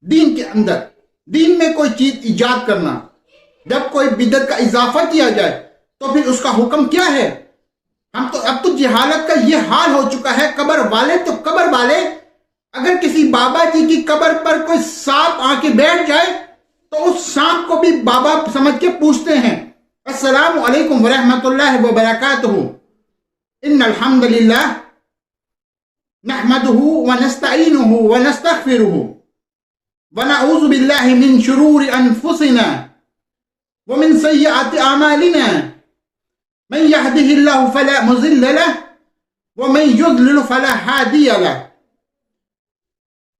دین کے اندر دین میں کوئی چیز ایجاد کرنا، جب کوئی بدعت کا اضافہ کیا جائے تو پھر اس کا حکم کیا ہے؟ اب تو جہالت کا یہ حال ہو چکا ہے، قبر والے تو قبر والے، اگر کسی بابا جی کی قبر پر کوئی سانپ آ کے بیٹھ جائے تو اس سانپ کو بھی بابا سمجھ کے پوچھتے ہیں السلام علیکم ورحمۃ اللہ وبرکاتہ، ان الحمد للہ نحمده ونستعینه ونستغفره ونعوذ باللہ من شرور انفسنا ومن سیئات اعمالنا من يهده الله فلا مضل له ومن يضلل فلا هادي له،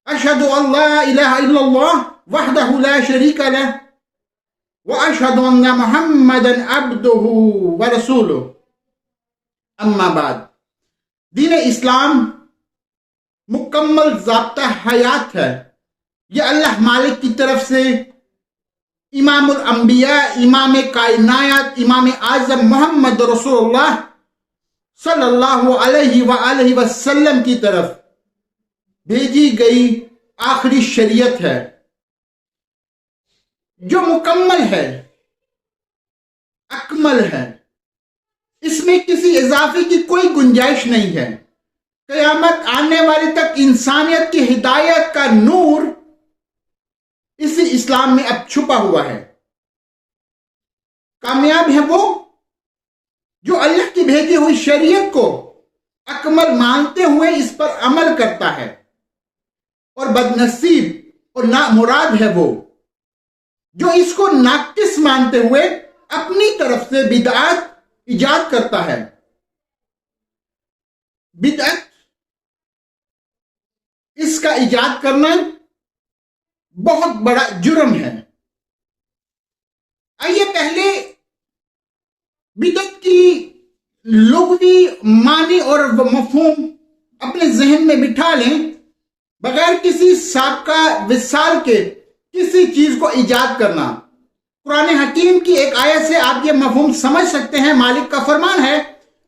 اشهد ان لا اله الا الله وحده لا شريك له واشهد ان محمدا عبده ورسوله، اما بعد۔ دین اسلام مکمل ضابطہ حیات ہے، یہ اللہ مالک کی طرف سے امام الانبیاء، امام کائنات، امام اعظم محمد رسول اللہ صلی اللہ علیہ وآلہ وسلم کی طرف بھیجی گئی آخری شریعت ہے، جو مکمل ہے، اکمل ہے، اس میں کسی اضافے کی کوئی گنجائش نہیں ہے۔ قیامت آنے والے تک انسانیت کی ہدایت کا نور اسی اسلام میں اب چھپا ہوا ہے۔ کامیاب ہے وہ جو اللہ کی بھیجی ہوئی شریعت کو اکمل مانتے ہوئے اس پر عمل کرتا ہے، اور بدنصیب اور نامراد ہے وہ جو اس کو ناقص مانتے ہوئے اپنی طرف سے بدعات ایجاد کرتا ہے۔ بدعت، اس کا ایجاد کرنا بہت بڑا جرم ہے۔ آئیے پہلے بدعت کی لغوی معنی اور مفہوم اپنے ذہن میں بٹھا لیں، بغیر کسی سابقہ وصال کے کسی چیز کو ایجاد کرنا۔ قرآن حکیم کی ایک آیت سے آپ یہ مفہوم سمجھ سکتے ہیں۔ مالک کا فرمان ہے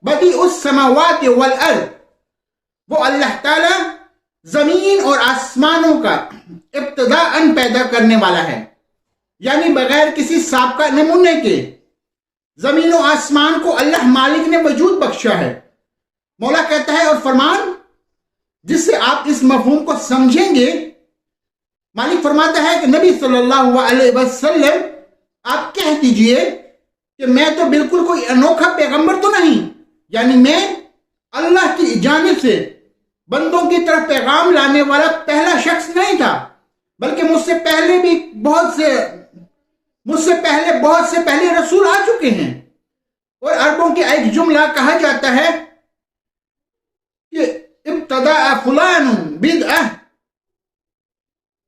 بدیع السماوات والارض، وہ اللہ تعالی زمین اور آسمانوں کا ابتداءً پیدا کرنے والا ہے، یعنی بغیر کسی سابقہ نمونے کے زمین و آسمان کو اللہ مالک نے وجود بخشا ہے۔ مولا کہتا ہے، اور فرمان جس سے آپ اس مفہوم کو سمجھیں گے، مالک فرماتا ہے کہ نبی صلی اللہ علیہ وسلم آپ کہہ دیجئے کہ میں تو بالکل کوئی انوکھا پیغمبر تو نہیں، یعنی میں اللہ کی جانب سے بندوں کی طرف پیغام لانے والا پہلا شخص نہیں تھا، بلکہ مجھ سے پہلے بہت سے پہلے رسول آ چکے ہیں۔ اور عربوں کے ایک جملہ کہا جاتا ہے کہ ابتداء فلان بدعہ،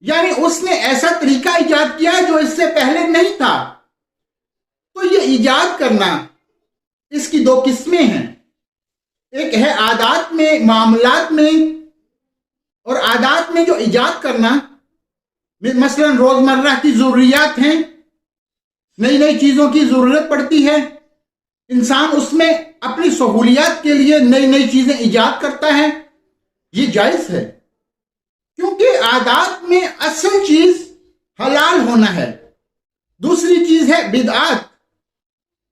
یعنی اس نے ایسا طریقہ ایجاد کیا جو اس سے پہلے نہیں تھا۔ تو یہ ایجاد کرنا، اس کی دو قسمیں ہیں، ایک ہے عادات میں، معاملات میں، اور عادات میں جو ایجاد کرنا، مثلا روزمرہ کی ضروریات ہیں، نئی نئی چیزوں کی ضرورت پڑتی ہے، انسان اس میں اپنی سہولیات کے لیے نئی نئی چیزیں ایجاد کرتا ہے، یہ جائز ہے، کیونکہ عادات میں اصل چیز حلال ہونا ہے۔ دوسری چیز ہے بدعات،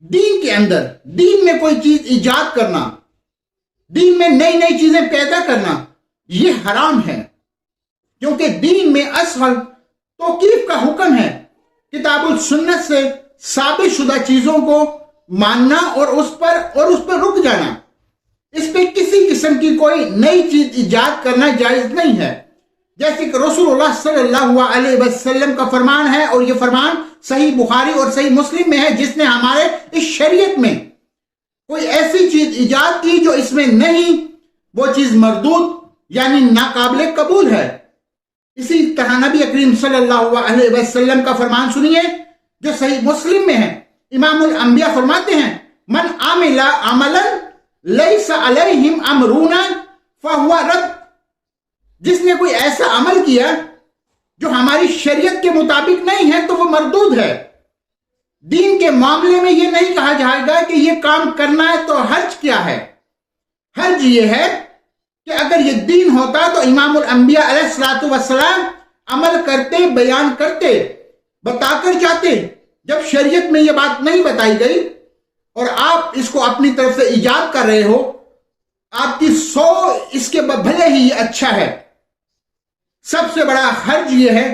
دین کے اندر، دین میں کوئی چیز ایجاد کرنا، دین میں نئی نئی چیزیں پیدا کرنا، یہ حرام ہے، کیونکہ دین میں اصل توقیف کا حکم ہے، کتاب و سنت سے ثابت شدہ چیزوں کو ماننا اور اس پر رک جانا، اس پہ کسی قسم کی کوئی نئی چیز ایجاد کرنا جائز نہیں ہے۔ جیسے کہ رسول اللہ صلی اللہ علیہ وسلم کا فرمان ہے، اور یہ فرمان صحیح بخاری اور صحیح مسلم میں ہے، جس نے ہمارے اس شریعت میں کوئی ایسی چیز ایجاد کی جو اس میں نہیں، وہ چیز مردود یعنی ناقابل قبول ہے۔ اسی طرح نبی کریم صلی اللہ علیہ وسلم کا فرمان سنیے جو صحیح مسلم میں ہے۔ امام الانبیاء فرماتے ہیں، من عمل عملا لیس علیہم امرنا فہو رد، جس نے کوئی ایسا عمل کیا جو ہماری شریعت کے مطابق نہیں ہے تو وہ مردود ہے۔ دین کے معاملے میں یہ نہیں کہا جائے گا کہ یہ کام کرنا ہے تو حرج کیا ہے۔ حرج یہ ہے کہ اگر یہ دین ہوتا تو امام الانبیاء علیہ الصلوۃ والسلام عمل کرتے، بیان کرتے، بتا کر جاتے۔ جب شریعت میں یہ بات نہیں بتائی گئی اور آپ اس کو اپنی طرف سے ایجاد کر رہے ہو، آپ کی سو اس کے بھلے ہی یہ اچھا ہے۔ سب سے بڑا حرج یہ ہے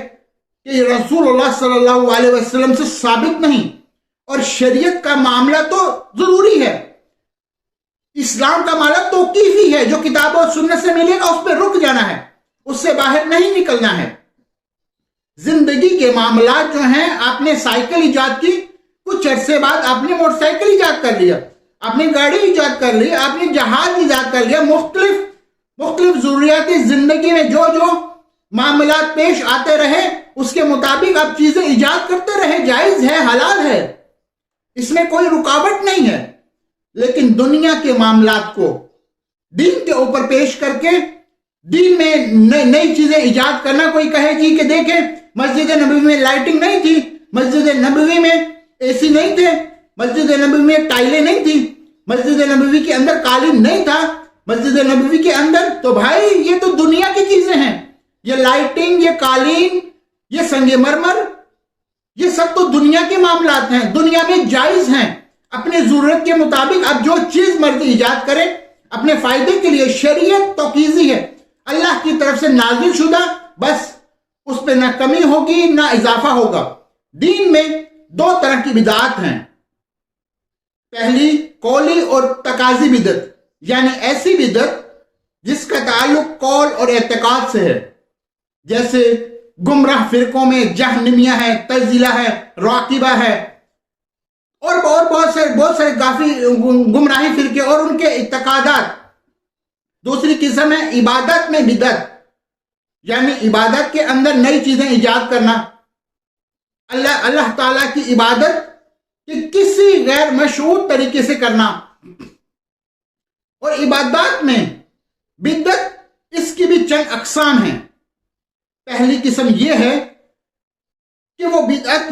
کہ یہ رسول اللہ صلی اللہ علیہ وسلم سے ثابت نہیں، اور شریعت کا معاملہ تو ضروری ہے، اسلام کا معاملہ توقیفی ہے، جو کتاب و سنت سے ملے گا اس پہ رک جانا ہے، اس سے باہر نہیں نکلنا ہے۔ زندگی کے معاملات جو ہیں، آپ نے سائیکل ایجاد کی، کچھ عرصے بعد آپ نے موٹر سائیکل ایجاد کر لیا، آپ نے گاڑی ایجاد کر لی، آپ نے جہاز ایجاد کر لیا۔ مختلف ضروریات زندگی میں جو معاملات پیش آتے رہے، اس کے مطابق آپ چیزیں ایجاد کرتے رہے، جائز ہے، حلال ہے، اس میں کوئی رکاوٹ نہیں ہے۔ لیکن دنیا کے معاملات کو دین کے اوپر پیش کر کے دین میں نئی چیزیں ایجاد کرنا، کوئی کہے جی کہ دیکھیں مسجد نبوی میں لائٹنگ نہیں تھی، مسجد نبوی میں اے سی نہیں تھے، مسجد نبوی میں ٹائلیں نہیں تھی، مسجد نبوی کے اندر قالین نہیں تھا، مسجد نبوی کے اندر، تو بھائی یہ تو دنیا کی چیزیں ہیں، یہ لائٹنگ، یہ قالین، یہ سنگ مرمر، یہ سب تو دنیا کے معاملات ہیں، دنیا میں جائز ہیں۔ اپنے ضرورت کے مطابق آپ جو چیز مرضی ایجاد کریں اپنے فائدے کے لیے، شریعت توقیفی ہے، اللہ کی طرف سے نازل شدہ، بس اس پہ نہ کمی ہوگی نہ اضافہ ہوگا۔ دین میں دو طرح کی بدعات ہیں، پہلی قولی اور تقاضی بدعت، یعنی ایسی بدعت جس کا تعلق قول اور اعتقاد سے ہے، جیسے گمراہ فرقوں میں جہنمیہ ہے، تزیلہ ہے، راقبہ ہے، اور بہت سارے کافی گمراہی فرقے اور ان کے اعتقادات۔ دوسری قسم ہے عبادت میں بدعت، یعنی عبادت کے اندر نئی چیزیں ایجاد کرنا، اللہ تعالیٰ کی عبادت کہ کسی غیر مشروع طریقے سے کرنا۔ اور عبادات میں بدعت، اس کی بھی چند اقسام ہیں۔ پہلی قسم یہ ہے کہ وہ بدعت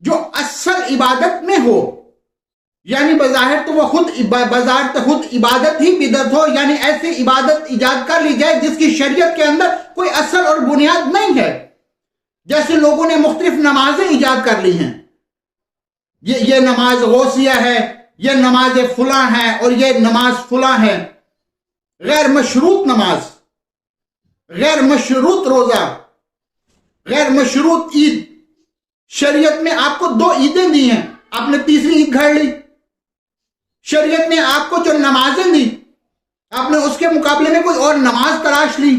جو اصل عبادت میں ہو، یعنی بظاہر تو وہ خود عبادت ہی بدعت ہو، یعنی ایسی عبادت ایجاد کر لی جائے جس کی شریعت کے اندر کوئی اصل اور بنیاد نہیں ہے۔ جیسے لوگوں نے مختلف نمازیں ایجاد کر لی ہیں، یہ نماز غوثیہ ہے، یہ نماز فلاں ہے، اور یہ نماز فلاں ہے۔ غیر مشروط نماز، غیر مشروط روزہ، غیر مشروط عید۔ شریعت نے آپ کو 2 عیدیں دی ہیں، آپ نے تیسری عید گھڑ لی۔ شریعت نے آپ کو جو نمازیں دی، آپ نے اس کے مقابلے میں کوئی اور نماز تلاش لی۔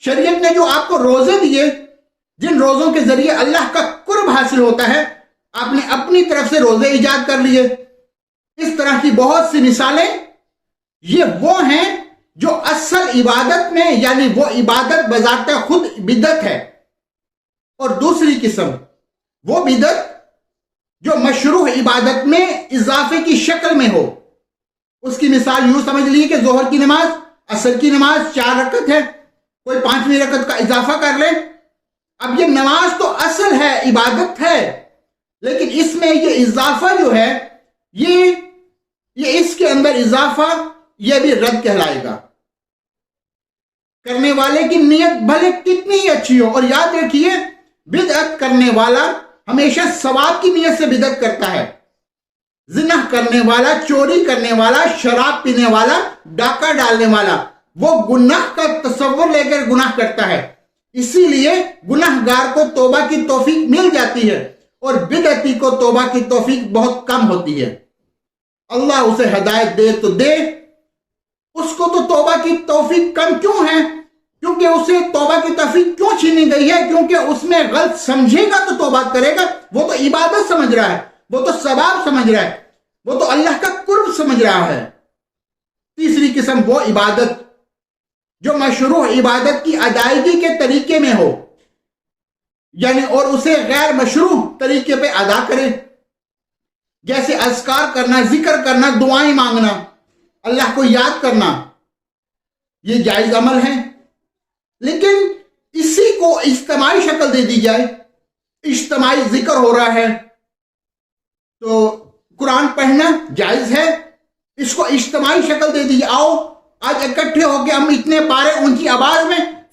شریعت نے جو آپ کو روزے دیے، جن روزوں کے ذریعے اللہ کا قرب حاصل ہوتا ہے، آپ نے اپنی طرف سے روزے ایجاد کر لیے۔ اس طرح کی بہت سی مثالیں، یہ وہ ہیں جو اصل عبادت میں، یعنی وہ عبادت بذات خود بدعت ہے۔ اور دوسری قسم وہ بدعت جو مشروع عبادت میں اضافے کی شکل میں ہو۔ اس کی مثال یوں سمجھ لیجیے کہ ظہر کی نماز، عصر کی نماز 4 رکعت ہے، کوئی 5ویں رکعت کا اضافہ کر لے۔ اب یہ نماز تو اصل ہے، عبادت ہے، لیکن اس میں یہ اضافہ جو ہے، یہ اس کے اندر اضافہ، یہ بھی رد کہلائے گا۔ کرنے والے کی نیت بھلے کتنی ہی اچھی ہو، اور یاد رکھیے بدعت کرنے والا ہمیشہ ثواب کی نیت سے بدعت کرتا ہے۔ زنا کرنے والا، چوری کرنے والا، شراب پینے والا، ڈاکہ ڈالنے والا، وہ گناہ کا تصور لے کر گناہ کرتا ہے، اسی لیے گناہ گار کو توبہ کی توفیق مل جاتی ہے، اور بدعتی کو توبہ کی توفیق بہت کم ہوتی ہے۔ اللہ اسے ہدایت دے تو دے، اس کو تو توبہ کی توفیق کم کیوں ہے؟ کیونکہ اسے توبہ کی توفیق کیوں چھینی گئی ہے؟ کیونکہ اس میں غلط سمجھے گا تو توبہ کرے گا، وہ تو عبادت سمجھ رہا ہے، وہ تو ثواب سمجھ رہا ہے، وہ تو اللہ کا قرب سمجھ رہا ہے۔ تیسری قسم وہ عبادت جو مشروع عبادت کی ادائیگی کے طریقے میں ہو، یعنی اور اسے غیر مشروع طریقے پہ ادا کرے، جیسے اذکار کرنا، ذکر کرنا، دعائیں مانگنا، اللہ کو یاد کرنا، یہ جائز عمل ہے۔ لیکن اسی کو اجتماعی شکل دے دی جائے، اجتماعی ذکر ہو رہا ہے تو قرآن پڑھنا جائز ہے، اس کو اجتماعی شکل دے دی، آؤ آج اکٹھے ہو کے ہم اتنے پارے اونچی آواز میں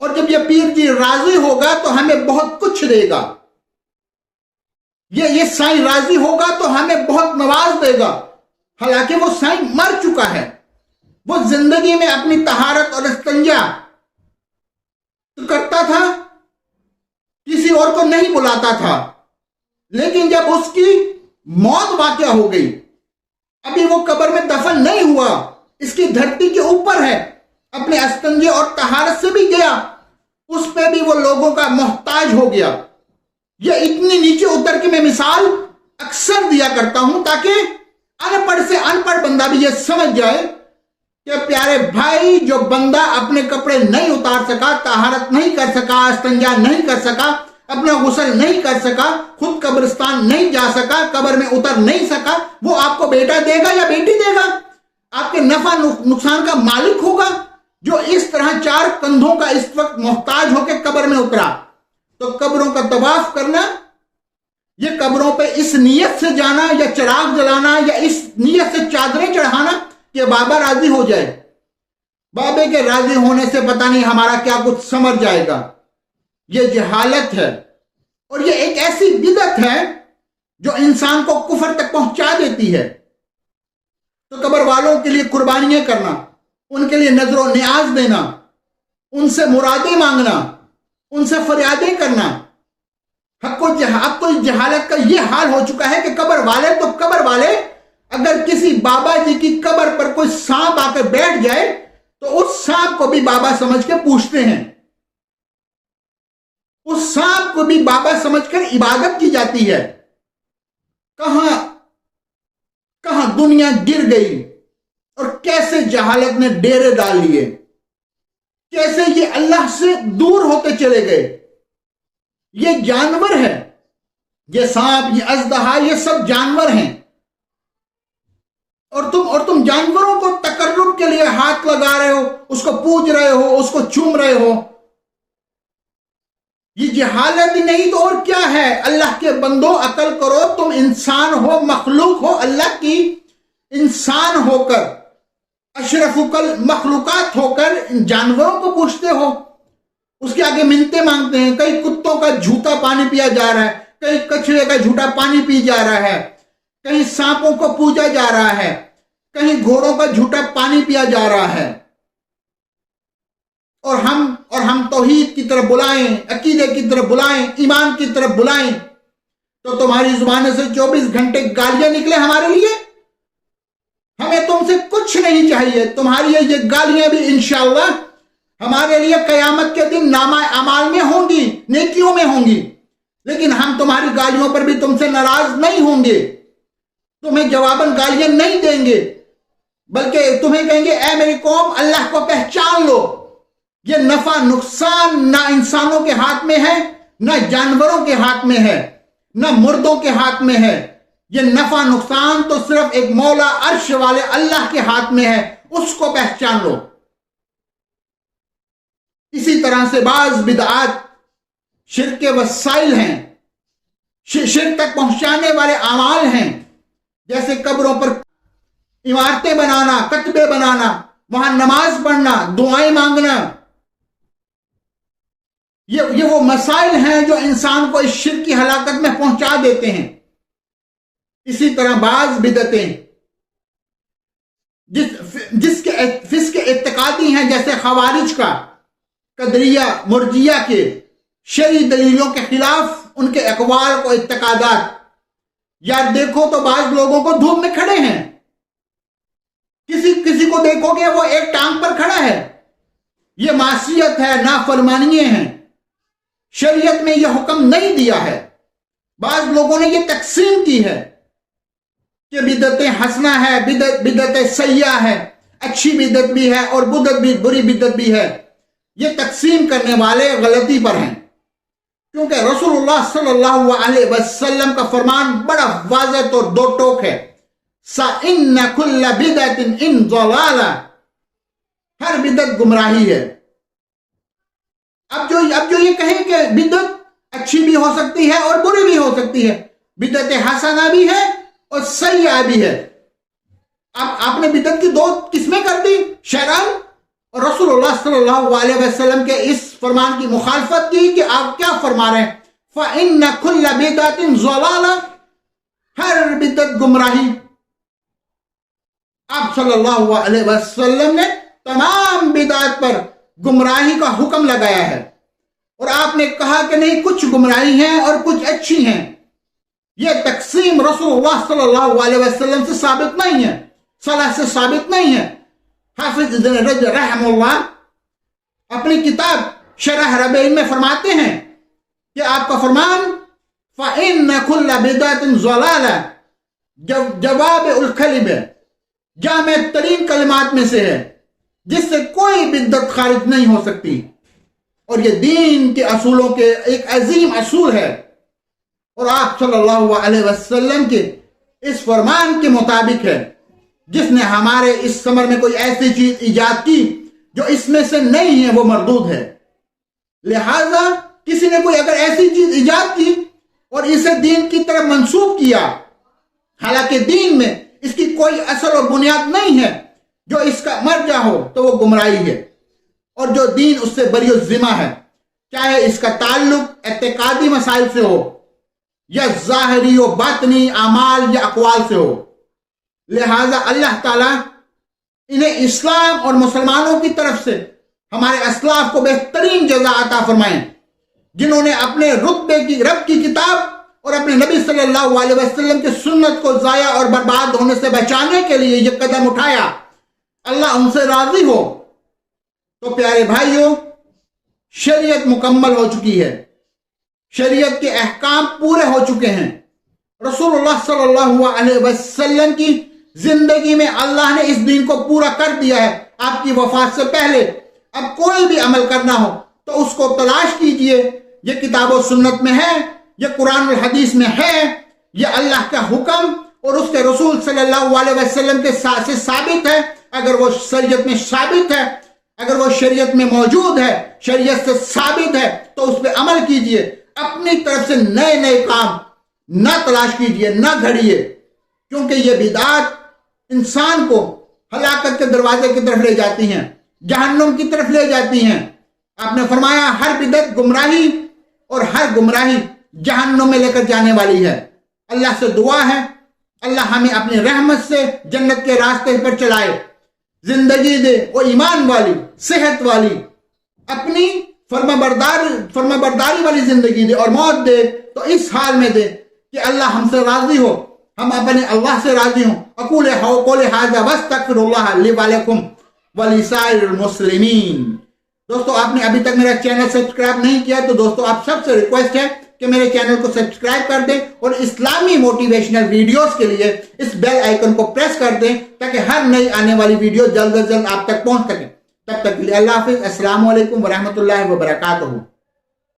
اور جب یہ پیر جی راضی ہوگا تو ہمیں بہت کچھ دے گا، یہ سائیں راضی ہوگا تو ہمیں بہت نواز دے گا۔ حالانکہ وہ سائیں مر چکا ہے، وہ زندگی میں اپنی طہارت اور استنجا کرتا تھا، کسی اور کو نہیں بلاتا تھا، لیکن جب اس کی موت واقع ہو گئی، ابھی وہ قبر میں دفن نہیں ہوا، اس کی دھرتی کے اوپر ہے، اپنے استنجے اور طہارت سے بھی گیا، اس پہ بھی وہ لوگوں کا محتاج ہو گیا۔ یہ اتنی نیچے اتر کے میں مثال اکثر دیا کرتا ہوں تاکہ ان پڑھ سے ان پڑھ بندہ بھی یہ سمجھ جائے کہ پیارے بھائی، جو بندہ اپنے کپڑے نہیں اتار سکا، طہارت نہیں کر سکا، استنجا نہیں کر سکا، اپنا غسل نہیں کر سکا، خود قبرستان نہیں جا سکا، قبر میں اتر نہیں سکا، وہ آپ کو بیٹا دے گا یا بیٹی دے گا؟ آپ کے نفع نقصان کا مالک ہوگا؟ جو اس طرح چار کندھوں کا اس وقت محتاج ہو کے قبر میں اترا، تو قبروں کا طواف کرنا، یہ قبروں پہ اس نیت سے جانا یا چراغ جلانا یا اس نیت سے چادریں چڑھانا کہ بابا راضی ہو جائے، بابے کے راضی ہونے سے پتہ نہیں ہمارا کیا کچھ سمجھ جائے گا، یہ جہالت ہے۔ اور یہ ایک ایسی بدعت ہے جو انسان کو کفر تک پہنچا دیتی ہے۔ تو قبر والوں کے لیے قربانیاں کرنا، ان کے لیے نظر و نیاز دینا، ان سے مرادیں مانگنا، ان سے فریادیں کرنا، اب تو جہالت کا یہ حال ہو چکا ہے کہ قبر والے اگر کسی بابا جی کی قبر پر کوئی سانپ آ کر بیٹھ جائے تو اس سانپ کو بھی بابا سمجھ کے پوچھتے ہیں، اس سانپ کو بھی بابا سمجھ کر عبادت کی جاتی ہے۔ کہاں دنیا گر گئی اور کیسے جہالت نے ڈیرے ڈال لیے، کیسے یہ اللہ سے دور ہوتے چلے گئے۔ یہ جانور ہے، یہ سانپ، یہ اژدہا، یہ سب جانور ہیں، اور تم جانوروں کو تقرب کے لیے ہاتھ لگا رہے ہو، اس کو پوج رہے ہو، اس کو چوم رہے ہو۔ یہ جہالت ہی نہیں تو اور کیا ہے؟ اللہ کے بندو عقل کرو، تم انسان ہو، مخلوق ہو اللہ کی، انسان ہو کر، اشرف المخلوقات ہو کر ان جانوروں کو پوچھتے ہو، اس کے آگے منتیں مانگتے ہیں۔ کئی کتوں کا جھوٹا پانی پیا جا رہا ہے، کئی کچھوے کا جھوٹا پانی پی جا رہا ہے، کہیں سانپوں کو پوجا جا رہا ہے، کہیں گھوڑوں کا جھوٹا پانی پیا جا رہا ہے، اور ہم توحید کی طرف بلائیں، عقیدے کی طرف بلائیں، ایمان کی طرف بلائیں تو تمہاری زبانوں سے 24 گھنٹے گالیاں نکلے ہمارے لیے۔ ہمیں تم سے کچھ نہیں چاہیے، تمہاری یہ گالیاں بھی انشاءاللہ ہمارے لیے قیامت کے دن نامہ اعمال میں ہوں گی، نیکیوں میں ہوں گی، لیکن ہم تمہاری گالیوں پر بھی تم سے ناراض نہیں ہوں گے، تمہیں جواباً گالیاں نہیں دیں گے، بلکہ تمہیں کہیں گے اے میری قوم، اللہ کو پہچان لو۔ یہ نفع نقصان نہ انسانوں کے ہاتھ میں ہے، نہ جانوروں کے ہاتھ میں ہے، نہ مردوں کے ہاتھ میں ہے، یہ نفع نقصان تو صرف ایک مولا عرش والے اللہ کے ہاتھ میں ہے، اس کو پہچان لو۔ اسی طرح سے بعض بدعات شرک کے وسائل ہیں، شرک تک پہنچانے والے اعمال ہیں، جیسے قبروں پر عمارتیں بنانا، کتبے بنانا، وہاں نماز پڑھنا، دعائیں مانگنا، یہ وہ مسائل ہیں جو انسان کو اس شرک کی ہلاکت میں پہنچا دیتے ہیں۔ اسی طرح بعض بدعتیں جس کے فسق اعتقادی ہیں، جیسے خوارج کا، قدریہ، مرجیہ کے، شرعی دلیلوں کے خلاف ان کے اقوال کو اعتقادات، یار دیکھو تو بعض لوگوں کو دھوپ میں کھڑے ہیں، کسی کو دیکھو گے وہ ایک ٹانگ پر کھڑا ہے، یہ معصیت ہے، نافرمانیاں ہیں، شریعت میں یہ حکم نہیں دیا ہے۔ بعض لوگوں نے یہ تقسیم کی ہے کہ بدعت حسنہ ہے، بدعت سیئہ ہے، اچھی بدعت بھی ہے اور بدعت بھی، بری بدعت بھی ہے۔ یہ تقسیم کرنے والے غلطی پر ہیں، کیونکہ رسول اللہ صلی اللہ علیہ وسلم کا فرمان بڑا واضح اور دو ٹوک ہے، سَإِنَّ كُلَّ بِدْعَةٍ إِن ضَلَالَةٍ، ہر بدعت گمراہی ہے۔ اب جو یہ کہیں کہ بدعت اچھی بھی ہو سکتی ہے اور بری بھی ہو سکتی ہے، بدعت حسنہ بھی ہے اور سیئہ بھی ہے۔ اب آپ نے بدعت کی دو قسمیں کر دی، شرعاً اور رسول اللہ صلی اللہ علیہ وسلم کے اس فرمان کی مخالفت کی کہ آپ کیا فرما رہے ہیں؟ فَإِنَّ كُلَّ بِدْعَةٍ ضَلَالَةٍ، ہر بدعت گمراہی۔ آپ صلی اللہ علیہ وسلم نے تمام بدعت پر گمراہی کا حکم لگایا ہے، اور آپ نے کہا کہ نہیں، کچھ گمراہی ہیں اور کچھ اچھی ہیں۔ یہ تقسیم رسول اللہ صلی اللہ علیہ وسلم سے ثابت نہیں ہے، صلاح سے ثابت نہیں ہے۔ حافظ ابن رجب رحمہ اللہ اپنی کتاب شرح ربیع میں فرماتے ہیں کہ آپ کا فرمان فَإِنَّ كُلَّ بِدْعَةٍ ضَلَالَةٍ جواب الکلم ہے، جامع ترین کلمات میں سے ہے، جس سے کوئی بدعت خارج نہیں ہو سکتی، اور یہ دین کے اصولوں کے ایک عظیم اصول ہے۔ اور آپ صلی اللہ علیہ وسلم کے اس فرمان کے مطابق ہے، جس نے ہمارے اس سمر میں کوئی ایسی چیز ایجاد کی جو اس میں سے نہیں ہے، وہ مردود ہے۔ لہذا کسی نے کوئی اگر ایسی چیز ایجاد کی اور اسے دین کی طرف منسوب کیا، حالانکہ دین میں اس کی کوئی اصل اور بنیاد نہیں ہے، جو اس کا مرجع ہو تو وہ گمراہی ہے، اور جو دین اس سے بری الذمہ ہے، چاہے اس کا تعلق اعتقادی مسائل سے ہو یا ظاہری و باطنی اعمال یا اقوال سے ہو۔ لہذا اللہ تعالیٰ انہیں اسلام اور مسلمانوں کی طرف سے ہمارے اسلاف کو بہترین جزا عطا فرمائیں، جنہوں نے اپنے رتبے کی رب کی کتاب اور اپنے نبی صلی اللہ علیہ وسلم کی سنت کو ضائع اور برباد ہونے سے بچانے کے لیے یہ قدم اٹھایا۔ اللہ ان سے راضی ہو۔ تو پیارے بھائیوں، شریعت مکمل ہو چکی ہے، شریعت کے احکام پورے ہو چکے ہیں۔ رسول اللہ صلی اللہ علیہ وسلم کی زندگی میں اللہ نے اس دین کو پورا کر دیا ہے۔ آپ کی وفات سے پہلے اب کوئی بھی عمل کرنا ہو تو اس کو تلاش کیجئے، یہ کتاب و سنت میں ہے، یہ قرآن الحدیث میں ہے، یہ اللہ کا حکم اور اس کے رسول صلی اللہ علیہ وسلم کے ساتھ سے ثابت ہے۔ اگر وہ شریعت میں ثابت ہے، اگر وہ شریعت میں موجود ہے، شریعت سے ثابت ہے، تو اس پہ عمل کیجئے۔ اپنی طرف سے نئے نئے کام نہ تلاش کیجئے، نہ گھڑیے، کیونکہ یہ بدعات انسان کو ہلاکت کے دروازے کی طرف لے جاتی ہیں، جہنم کی طرف لے جاتی ہیں۔ آپ نے فرمایا ہر بدعت گمراہی، اور ہر گمراہی جہنم میں لے کر جانے والی ہے۔ اللہ سے دعا ہے اللہ ہمیں اپنی رحمت سے جنت کے راستے پر چلائے، زندگی دے وہ ایمان والی، صحت والی، اپنی فرما برداری والی زندگی دے، اور موت دے تو اس حال میں دے کہ اللہ ہم سے راضی ہو، ہم اپنے اللہ سے راضی ہوں۔ اقول قولی ھذا واستغفر اللہ لی ولکم ولسائر المسلمین۔ دوستو، آپ نے ابھی تک میرا چینل سبسکرائب نہیں کیا تو دوستو آپ سب سے ریکویسٹ ہے کہ میرے چینل کو سبسکرائب کر دیں، اور اسلامی موٹیویشنل ویڈیوز کے لیے اس بیل آئیکن کو پریس کر دیں تاکہ ہر نئی آنے والی ویڈیو جلد از جلد آپ تک پہنچ سکے۔ تب تک کے لیے اللہ حافظ۔ السلام علیکم ورحمۃ اللہ وبرکاتہ۔